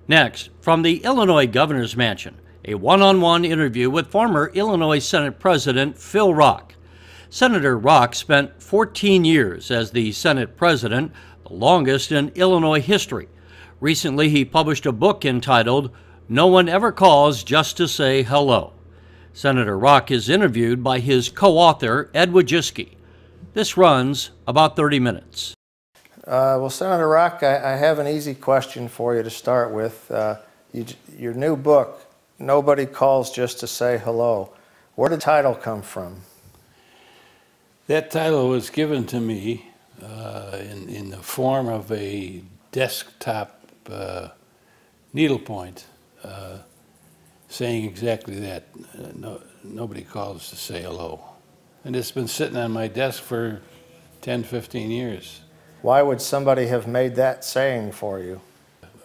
Next, from the Illinois Governor's Mansion, a one-on-one interview with former Illinois Senate President Phil Rock. Senator Rock spent 14 years as the Senate President, the longest in Illinois history. Recently, he published a book entitled "No One Ever Calls Just to Say Hello." Senator Rock is interviewed by his co-author, Ed Wojcicki. This runs about 30 minutes. Well, Senator Rock, I have an easy question for you to start with. Your new book, Nobody Calls Just to Say Hello. Where did the title come from? That title was given to me in the form of a desktop needlepoint saying exactly that. Nobody calls to say hello. And it's been sitting on my desk for 10, 15 years. Why would somebody have made that saying for you?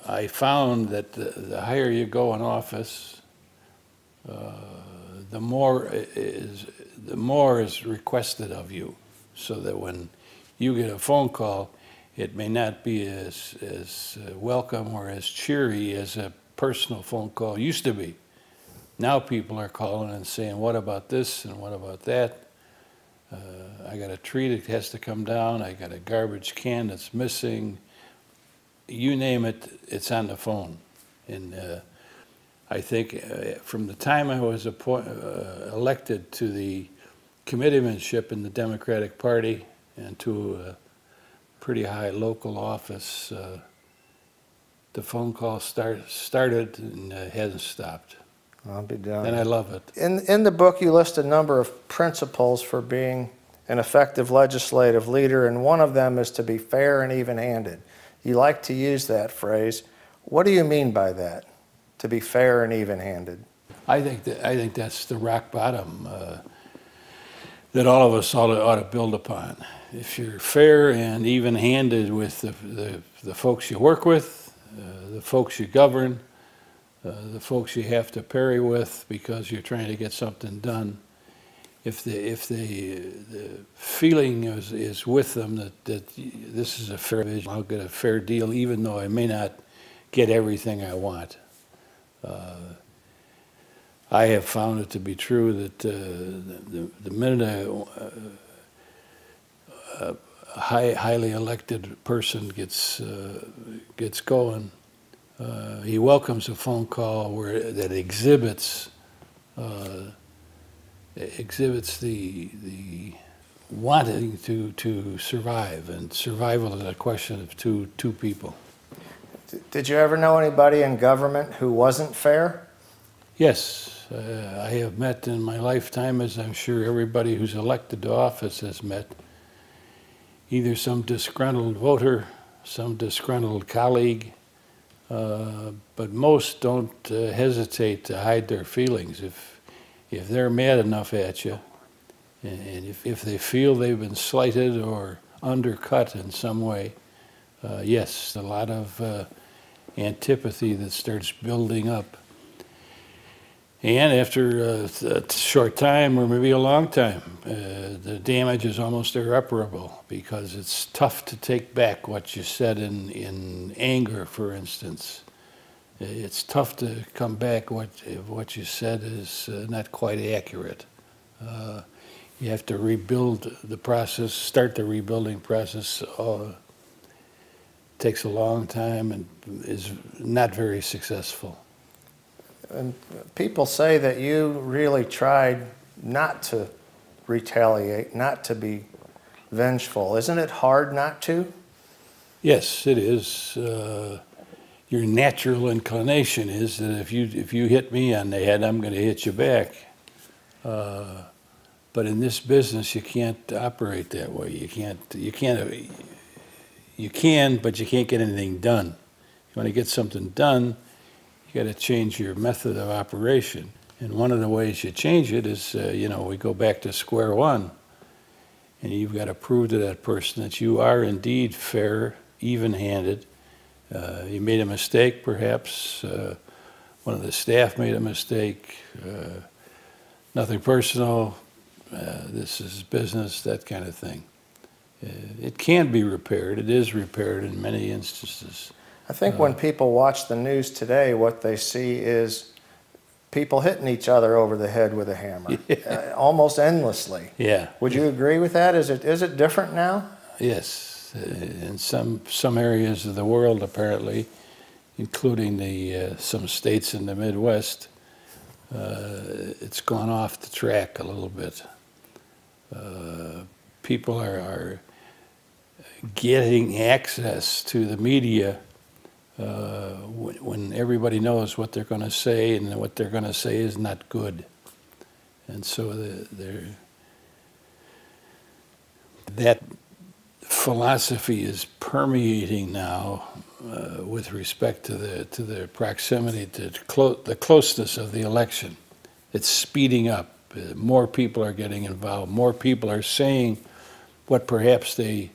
I found that the higher you go in office, the more is requested of you, so that when you get a phone call, it may not be as welcome or as cheery as a personal phone call used to be. Now people are calling and saying, what about this and what about that? I got a tree that has to come down, I got a garbage can that's missing. You name it, it's on the phone. And I think from the time I was elected to the committeemanship in the Democratic Party and to a pretty high local office, the phone call started and hasn't stopped. I'll be done. And I love it. In the book, you list a number of principles for being an effective legislative leader, and one of them is to be fair and even-handed. You like to use that phrase. What do you mean by that, to be fair and even-handed? I think that's the rock bottom that all of us ought to build upon. If you're fair and even-handed with the folks you work with, the folks you govern, the folks you have to parry with because you're trying to get something done, if the feeling is with them that this is a fair vision, I'll get a fair deal even though I may not get everything I want. I have found it to be true that the minute a highly elected person gets going, he welcomes a phone call that exhibits the wanting to survive, and survival is a question of two people. Did you ever know anybody in government who wasn't fair? Yes, I have met in my lifetime, as I'm sure everybody who's elected to office has met, either some disgruntled voter, some disgruntled colleague, but most don't hesitate to hide their feelings. If they're mad enough at you, and if they feel they've been slighted or undercut in some way, yes, a lot of antipathy that starts building up. And after a short time, or maybe a long time, the damage is almost irreparable, because it's tough to take back what you said in anger, for instance. It's tough to come back if what you said is not quite accurate. You have to rebuild the process, start the rebuilding process. Takes a long time and is not very successful. And people say that you really tried not to retaliate, not to be vengeful. Isn't it hard not to? Yes, it is. Your natural inclination is that if you hit me on the head, I'm going to hit you back. But in this business, you can't operate that way. You can, but you can't get anything done. You want to get something done, you got to change your method of operation. And one of the ways you change it is, we go back to square one. And you've got to prove to that person that you are indeed fair, even-handed. You made a mistake, perhaps. One of the staff made a mistake. Nothing personal. This is business, that kind of thing. It can be repaired. It is repaired in many instances. I think when people watch the news today, what they see is people hitting each other over the head with a hammer, almost endlessly. Yeah. Would you agree with that? Is it different now? Yes, in some areas of the world, apparently, including some states in the Midwest, it's gone off the track a little bit. People are getting access to the media when everybody knows what they're going to say, and what they're going to say is not good. And so that philosophy is permeating now with respect to the proximity, to the closeness of the election. It's speeding up. More people are getting involved. More people are saying what perhaps they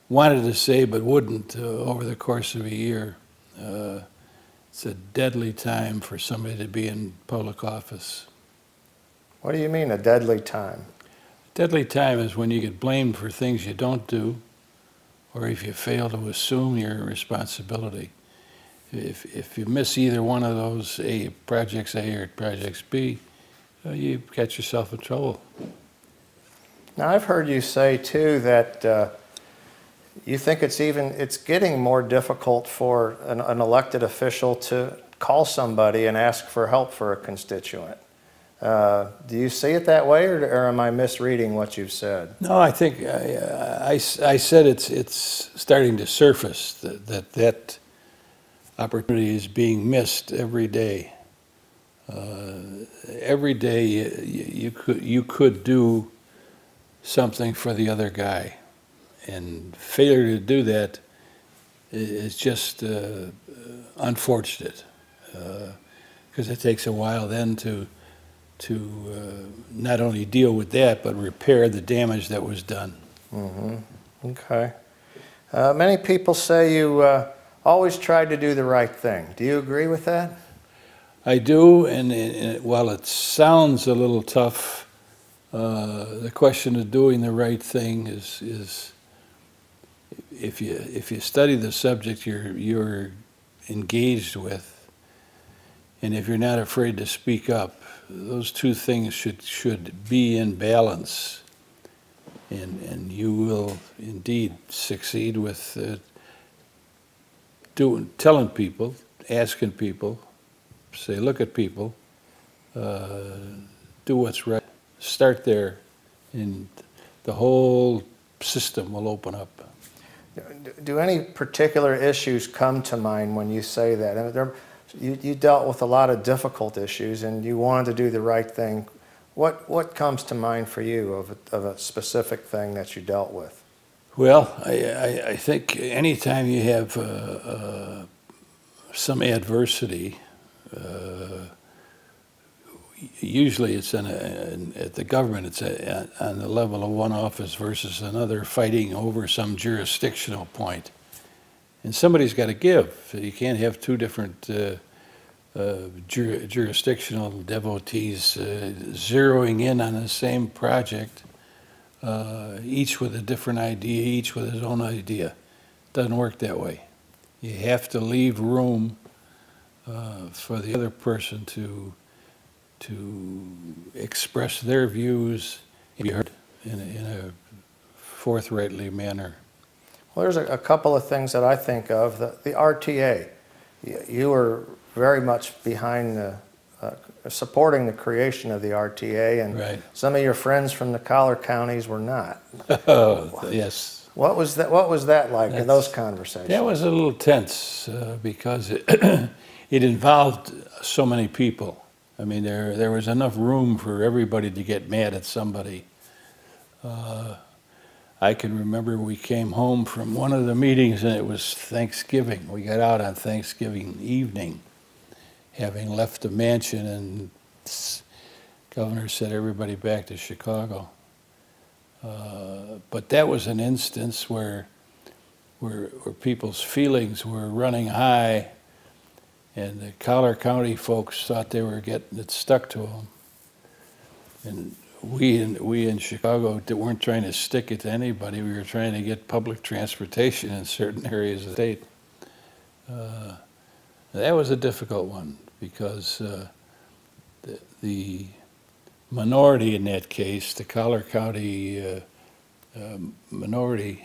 wanted to say but wouldn't over the course of a year. It's a deadly time for somebody to be in public office. What do you mean, a deadly time? Deadly time is when you get blamed for things you don't do, or if you fail to assume your responsibility. If you miss either one of those, projects A or projects B, you get yourself in trouble. Now, I've heard you say too that you think it's getting more difficult for an elected official to call somebody and ask for help for a constituent. Do you see it that way, or am I misreading what you've said? No, I think I said it's starting to surface that opportunity is being missed every day. Every day you could do something for the other guy, and failure to do that is just unfortunate, because it takes a while then to not only deal with that, but repair the damage that was done. Mm-hmm. Okay. Many people say you always tried to do the right thing. Do you agree with that? I do, and while it sounds a little tough, the question of doing the right thing is if you study the subject you're engaged with, and if you're not afraid to speak up, those two things should be in balance, and you will indeed succeed with telling people, asking people, say, look at people, do what's right. Start there, and the whole system will open up. Do any particular issues come to mind when you say that? I mean, you dealt with a lot of difficult issues, and you wanted to do the right thing. What comes to mind for you of a specific thing that you dealt with? Well, I think anytime you have some adversity, usually it's at the government, it's on the level of one office versus another, fighting over some jurisdictional point. And somebody's got to give. You can't have two different jurisdictional devotees zeroing in on the same project, each with a different idea, each with his own idea. It doesn't work that way. You have to leave room for the other person to express their views and be heard in a forthrightly manner. Well, there's a couple of things that I think of. The RTA, you were very much behind supporting the creation of the RTA, and right. Some of your friends from the collar counties were not. Oh, yes. What was that like in those conversations? That was a little tense because it involved so many people. I mean, there was enough room for everybody to get mad at somebody. I can remember we came home from one of the meetings, and it was Thanksgiving. We got out on Thanksgiving evening, having left the mansion, and the governor sent everybody back to Chicago. But that was an instance where people's feelings were running high, and the Collar County folks thought they were getting it stuck to them. And we in Chicago weren't trying to stick it to anybody. We were trying to get public transportation in certain areas of the state. That was a difficult one because the minority in that case, the Collier County minority,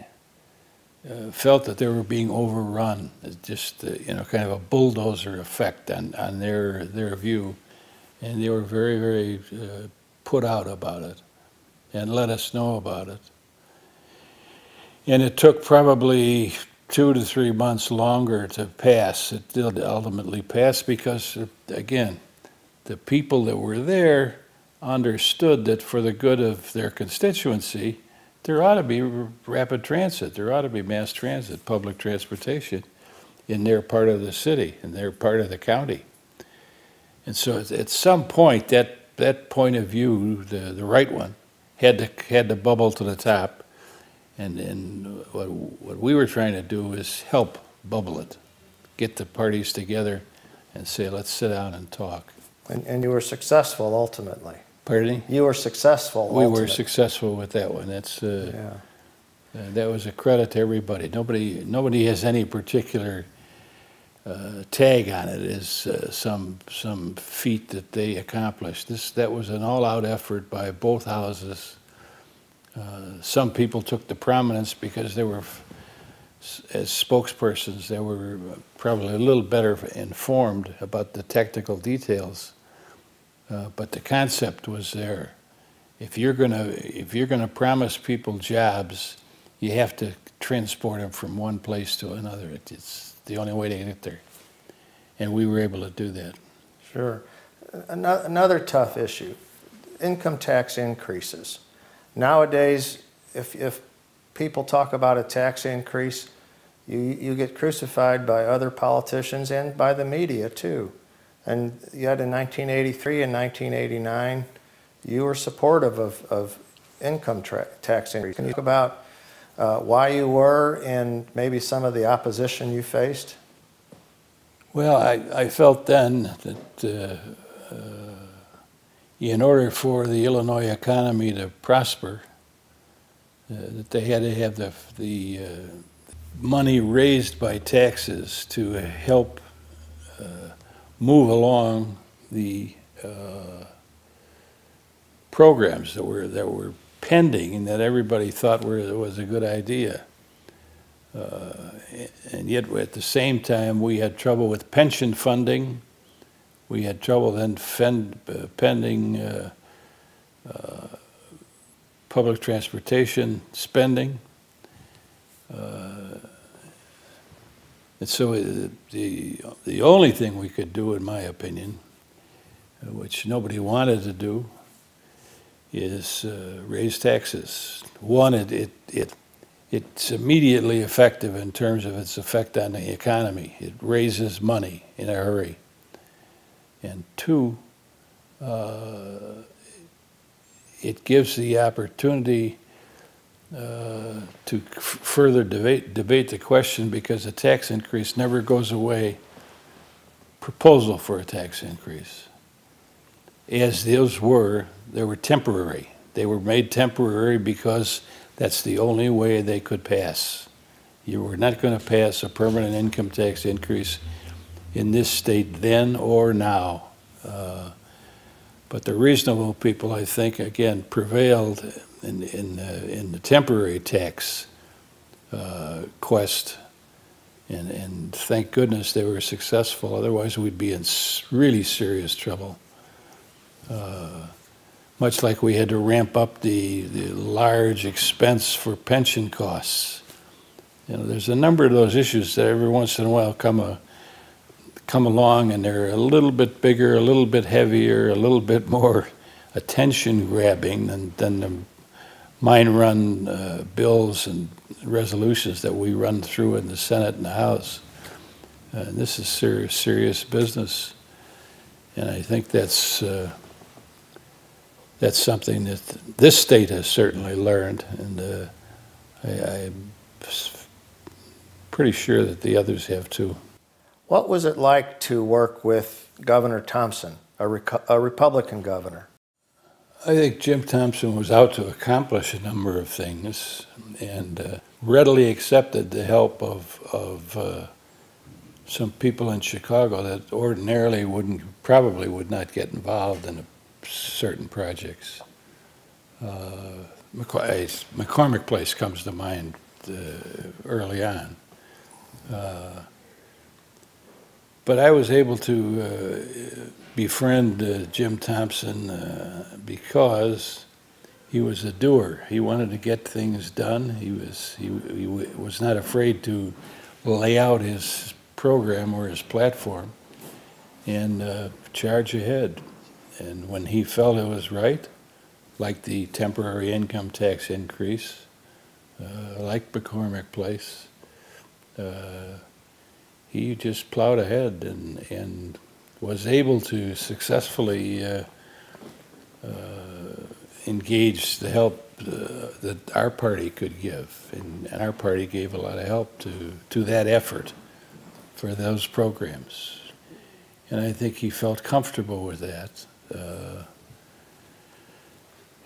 felt that they were being overrun. It's just kind of a bulldozer effect on their view, and they were very, very put out about it and let us know about it. And it took probably 2 to 3 months longer to pass. It did ultimately pass because, again, the people that were there understood that for the good of their constituency, there ought to be rapid transit, there ought to be mass transit, public transportation in their part of the city, in their part of the county. And so at some point, that point of view, the right one, had to bubble to the top. And what we were trying to do is help bubble it, get the parties together and say, let's sit down and talk. And you were successful ultimately. Pardon me? You were successful. We were successful with that one. That's that was a credit to everybody. Nobody has any particular tag on it as some feat that they accomplished. That was an all-out effort by both houses. Some people took the prominence because they were, as spokespersons, they were probably a little better informed about the technical details. But the concept was there. If you're gonna promise people jobs, you have to transport them from one place to another. It's the only way to get there, and we were able to do that. Sure. Another tough issue: income tax increases. Nowadays, if people talk about a tax increase, you get crucified by other politicians and by the media too. And yet in 1983 and 1989, you were supportive of income tax increase. Can you talk about why you were and maybe some of the opposition you faced? Well, I felt then that in order for the Illinois economy to prosper, that they had to have the money raised by taxes to help move along the programs that were pending and that everybody thought was a good idea. And yet at the same time we had trouble with pension funding. We had trouble then pending public transportation spending. And so the only thing we could do, in my opinion, which nobody wanted to do, is raise taxes. One, it's immediately effective in terms of its effect on the economy. It raises money in a hurry. And two, it gives the opportunity to further debate the question, because a tax increase never goes away. Proposal for a tax increase, as those were, they were temporary. They were made temporary because that's the only way they could pass. You were not going to pass a permanent income tax increase in this state then or now. But the reasonable people, I think, again, prevailed in the temporary tax quest, and thank goodness they were successful. Otherwise, we'd be in really serious trouble. Much like we had to ramp up the large expense for pension costs. You know, there's a number of those issues that every once in a while come along, and they're a little bit bigger, a little bit heavier, a little bit more attention-grabbing than the mine-run bills and resolutions that we run through in the Senate and the House. This is serious business, and I think that's something that this state has certainly learned, and I'm pretty sure that the others have too. What was it like to work with Governor Thompson, a Republican governor? I think Jim Thompson was out to accomplish a number of things, and readily accepted the help of some people in Chicago that ordinarily probably would not get involved in certain projects. McCormick Place comes to mind early on. But I was able to befriend Jim Thompson because he was a doer. He wanted to get things done. He was not afraid to lay out his program or his platform and charge ahead. And when he felt it was right, like the temporary income tax increase, like McCormick Place, he just plowed ahead and was able to successfully engage the help that our party could give. And our party gave a lot of help to that effort for those programs. And I think he felt comfortable with that.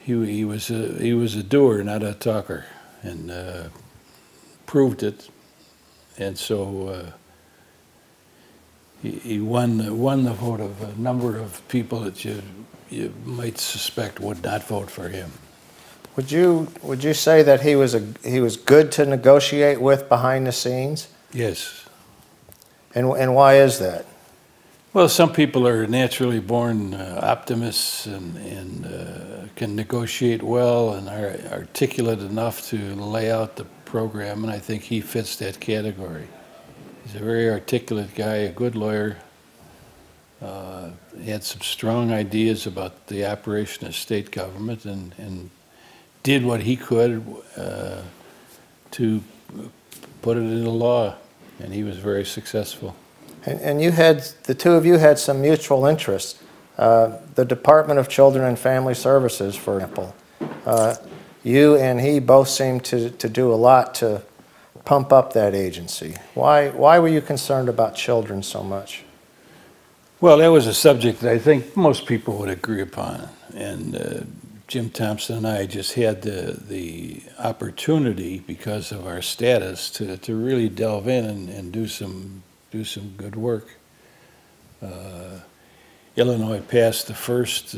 He was a doer, not a talker, and proved it. And so he won the vote of a number of people that you might suspect would not vote for him. Would you say that he was good to negotiate with behind the scenes? Yes. And why is that? Well, some people are naturally born optimists and can negotiate well and are articulate enough to lay out the program, and I think he fits that category. He's a very articulate guy, a good lawyer. He had some strong ideas about the operation of state government and did what he could to put it into law, and he was very successful. And the two of you had some mutual interests. The Department of Children and Family Services, for example. You and he both seemed to do a lot to pump up that agency. Why were you concerned about children so much? Well, that was a subject that I think most people would agree upon. And Jim Thompson and I just had the opportunity, because of our status, to really delve in and do some good work. Illinois passed the first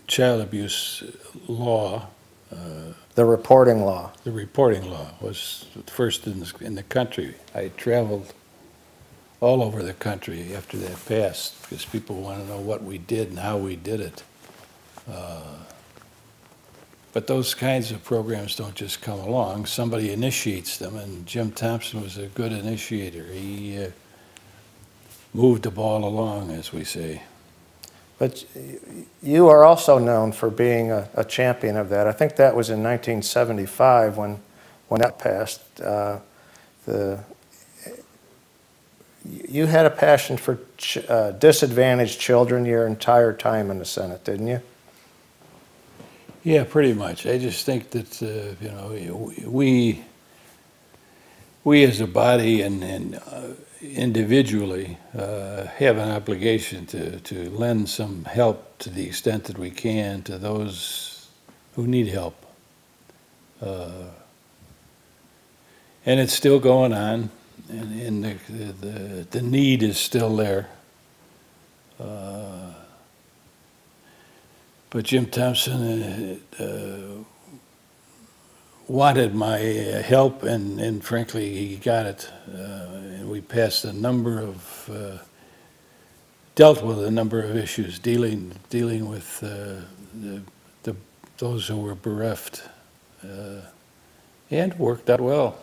child abuse law. The reporting law. The reporting law was the first in the country. I traveled all over the country after that passed because people want to know what we did and how we did it. But those kinds of programs don't just come along. Somebody initiates them, and Jim Thompson was a good initiator. He moved the ball along, as we say. But you are also known for being a champion of that. I think that was in 1975 when that passed. You had a passion for disadvantaged children your entire time in the Senate, didn't you? Yeah, pretty much. I just think that you know, we as a body and individually have an obligation to lend some help to the extent that we can to those who need help. And it's still going on, and the need is still there. But Jim Thompson wanted my help, and frankly, he got it. And we passed a number of, dealt with a number of issues, dealing with those who were bereft, and worked out well.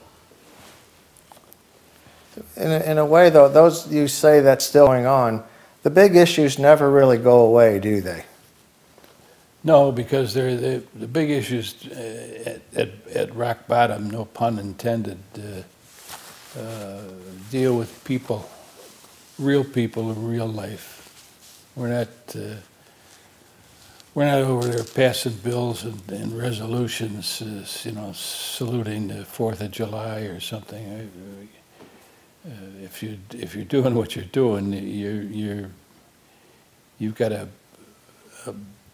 In a way, though, those you say that's still going on, the big issues never really go away, do they? No, because the big issues at rock bottom, no pun intended, deal with people, real people in real life. We're not over there passing bills and resolutions, you know, saluting the 4th of July or something. If you're doing what you're doing, you've got a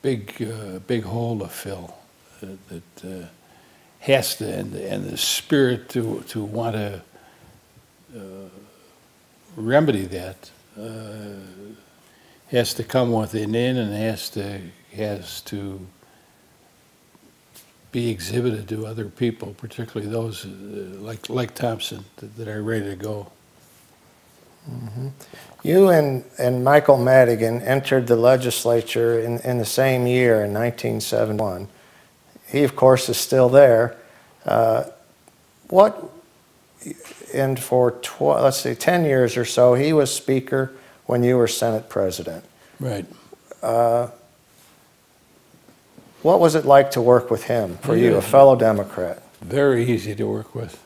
big hole to fill that has to, and the spirit to want to remedy that has to come within and has to be exhibited to other people, particularly those like Thompson that are ready to go. Mm-hmm. You and Michael Madigan entered the legislature in the same year in 1971. He, of course, is still there. And for, let's see, 10 years or so, he was Speaker when you were Senate President. Right. What was it like to work with him, for you, a fellow Democrat? Very easy to work with.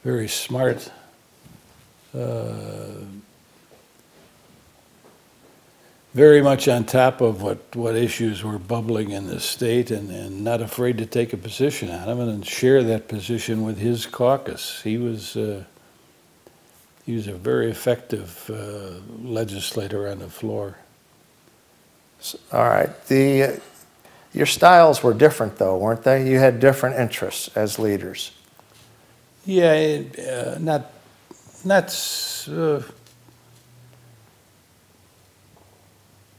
Very smart. Very much on top of what issues were bubbling in the state, and not afraid to take a position on them and share that position with his caucus. He was a very effective legislator on the floor. All right. Your styles were different, though, weren't they? You had different interests as leaders. Yeah,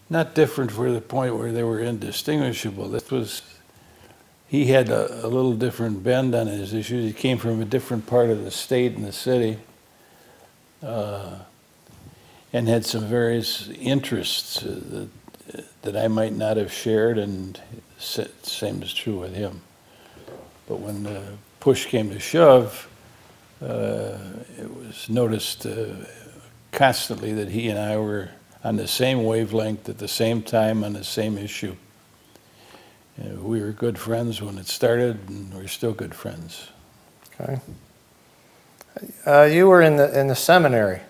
not different for the point where they were indistinguishable. He had a little different bend on his issues. He came from a different part of the state and the city, and had some various interests that I might not have shared, and same is true with him. But when the push came to shove, it was noticed constantly that he and I were on the same wavelength at the same time on the same issue. We were good friends when it started, and we're still good friends. Okay. You were in the seminary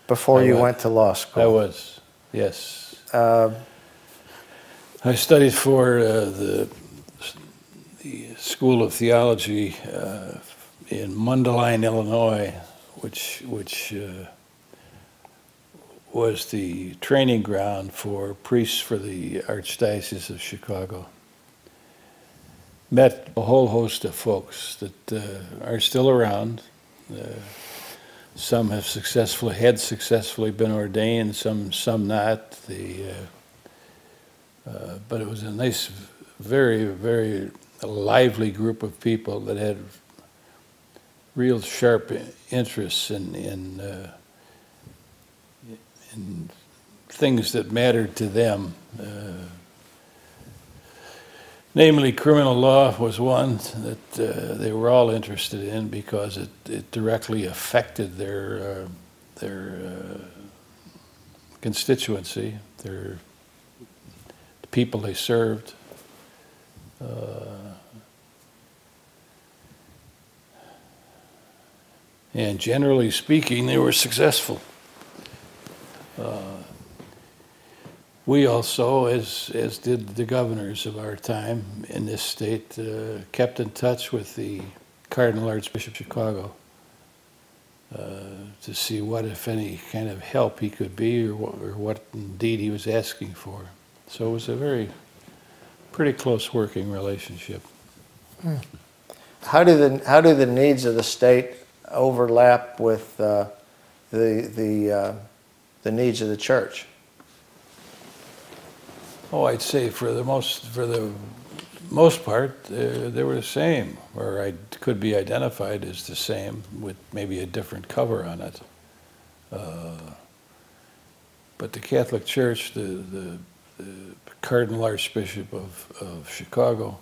before you went to law school. I was, yes. I studied for the School of Theology in Mundelein, Illinois, which was the training ground for priests for the Archdiocese of Chicago. Met a whole host of folks that are still around. Some have successfully been ordained, some not. But it was a nice, very, very lively group of people that had real sharp interests in things that mattered to them. Namely, criminal law was one that they were all interested in because it directly affected their constituency, the people they served. And generally speaking, they were successful. We also, as did the governors of our time in this state, kept in touch with the Cardinal Archbishop of Chicago to see what, if any, kind of help he could be, or what indeed he was asking for. So it was a pretty close working relationship. How do the needs of the state overlap with the needs of the church? Oh, I'd say for the most part, they were the same, or I could be identified as the same, with maybe a different cover on it. But the Catholic Church, the Cardinal Archbishop of Chicago,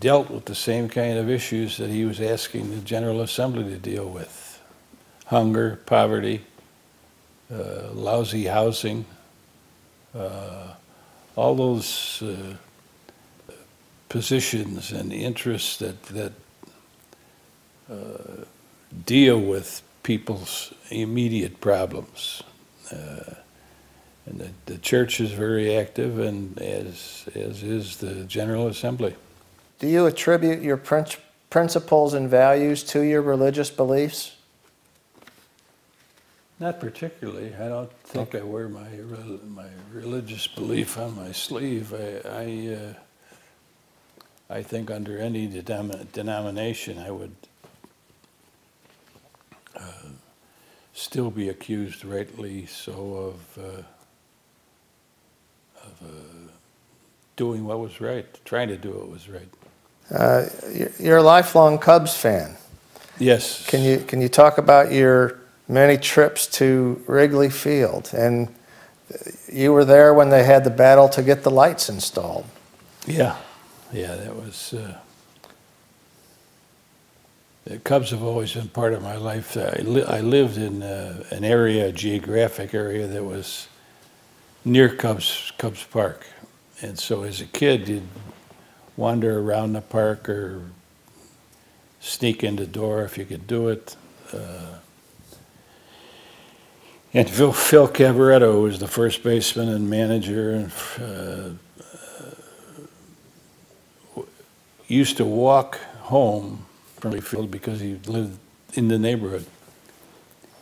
dealt with the same kind of issues that he was asking the General Assembly to deal with: hunger, poverty, lousy housing. All those positions and interests that deal with people's immediate problems. And the church is very active, and as is the General Assembly. Do you attribute your principles and values to your religious beliefs? Not particularly. I don't think I wear my religious belief on my sleeve. I think under any denomination I would still be accused, rightly so, of doing what was right, trying to do what was right. You're a lifelong Cubs fan. Yes. Can you talk about your many trips to Wrigley Field? And you were there when they had the battle to get the lights installed. Yeah, that was. The Cubs have always been part of my life. I lived in an area, a geographic area that was near Cubs Park, and so as a kid, you'd wander around the park or sneak in the door if you could do it. And Phil Cavaretto was the first baseman and manager, and used to walk home from the field because he lived in the neighborhood.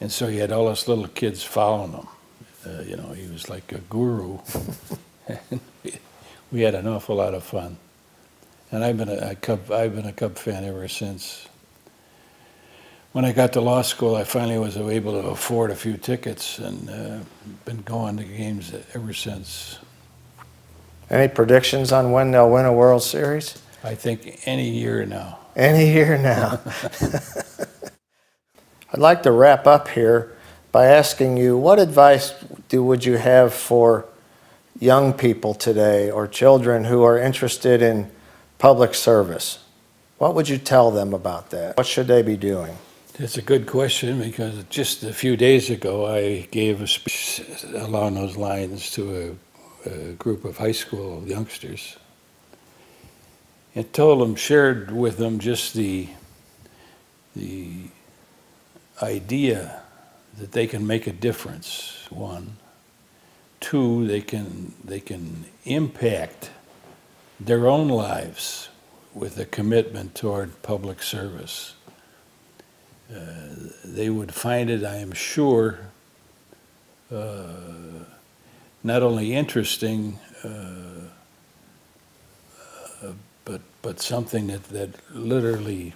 And so he had all us little kids following him. You know, he was like a guru. And we had an awful lot of fun. And I've been a Cub fan ever since. When I got to law school, I finally was able to afford a few tickets, and been going to games ever since. Any predictions on when they'll win a World Series? I think any year now. Any year now. I'd like to wrap up here by asking you, what advice would you have for young people today or children who are interested in public service? What would you tell them about that? What should they be doing? It's a good question, because just a few days ago I gave a speech along those lines to a group of high school youngsters. And told them, shared with them just the idea that they can make a difference, one. Two, they can impact their own lives with a commitment toward public service. They would find it, I am sure, not only interesting, but something that literally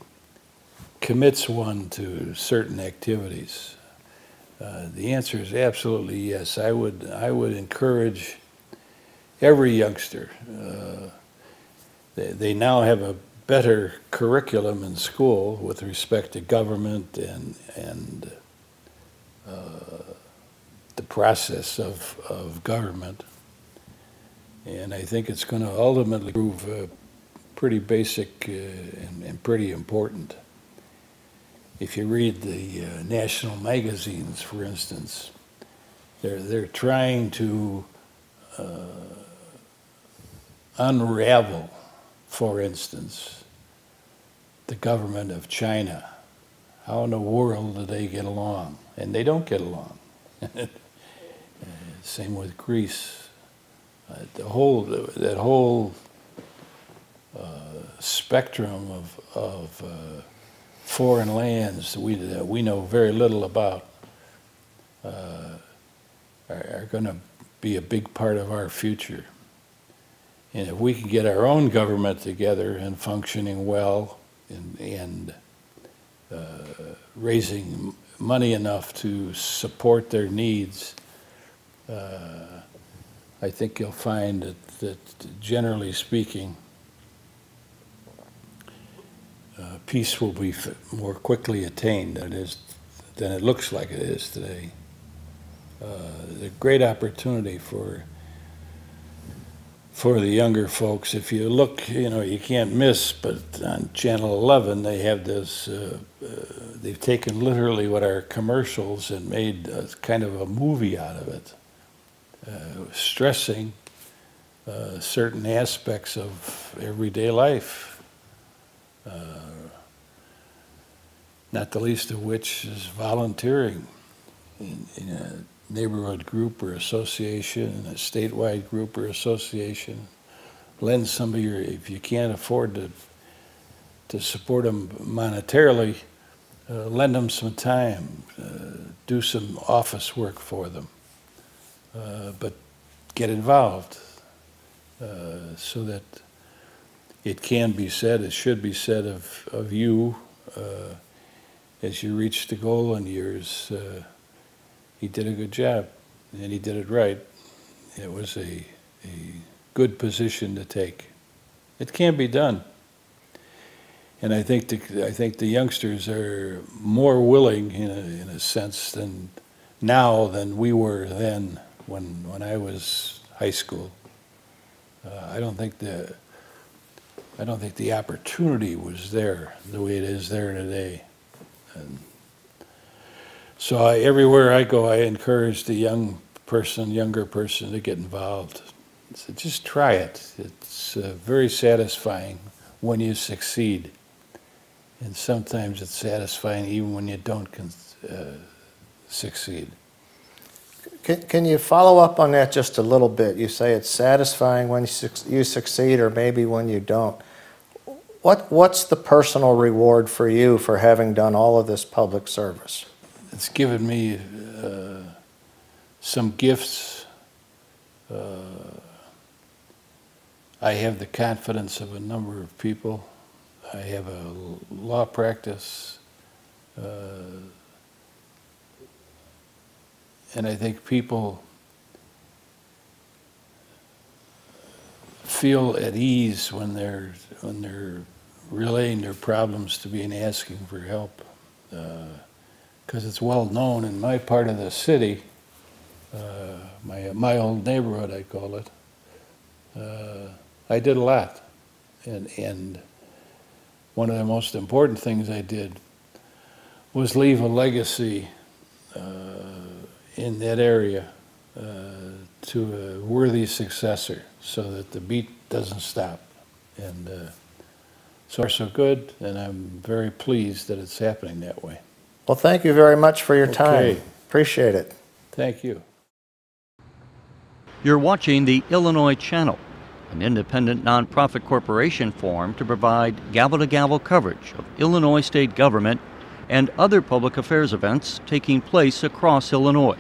commits one to certain activities. The answer is absolutely yes. I would encourage every youngster. They now have a better curriculum in school with respect to government and the process of government. And I think it's going to ultimately prove pretty basic and pretty important. If you read the national magazines, for instance, they're trying to unravel, for instance, the government of China. How in the world do they get along? And they don't get along. Same with Greece. That whole spectrum of foreign lands that we know very little about are going to be a big part of our future. And if we can get our own government together and functioning well and raising money enough to support their needs, I think you'll find that generally speaking, peace will be more quickly attained than it looks like it is today. There's a great opportunity for the younger folks. If you look, you can't miss, but on Channel 11 they have this, they've taken literally what are commercials and made kind of a movie out of it, stressing certain aspects of everyday life. Not the least of which is volunteering in a neighborhood group or association, a statewide group or association. Lend some of your, if you can't afford to support them monetarily, lend them some time, do some office work for them, but get involved so that it can be said, it should be said of you as you reach the golden years, he did a good job, and he did it right. It was a good position to take. It can be done. And I think the youngsters are more willing, in a sense, than now than we were then when I was high school. I don't think the opportunity was there the way it is there today. And so everywhere I go, I encourage the younger person to get involved. So just try it. It's very satisfying when you succeed. And sometimes it's satisfying even when you don't succeed. Can you follow up on that just a little bit? You say it's satisfying when you succeed, or maybe when you don't. What's the personal reward for you for having done all of this public service? It's given me some gifts. I have the confidence of a number of people. I have a law practice, and I think people feel at ease when they're relaying their problems to me and asking for help, because it's well known in my part of the city, my old neighborhood, I call it. I did a lot, and one of the most important things I did was leave a legacy in that area to a worthy successor, so that the beat doesn't stop. And so far so good, and I'm very pleased that it's happening that way. Well, thank you very much for your time. Okay. Appreciate it. Thank you. You're watching the Illinois Channel, an independent nonprofit corporation formed to provide gavel-to-gavel coverage of Illinois state government and other public affairs events taking place across Illinois.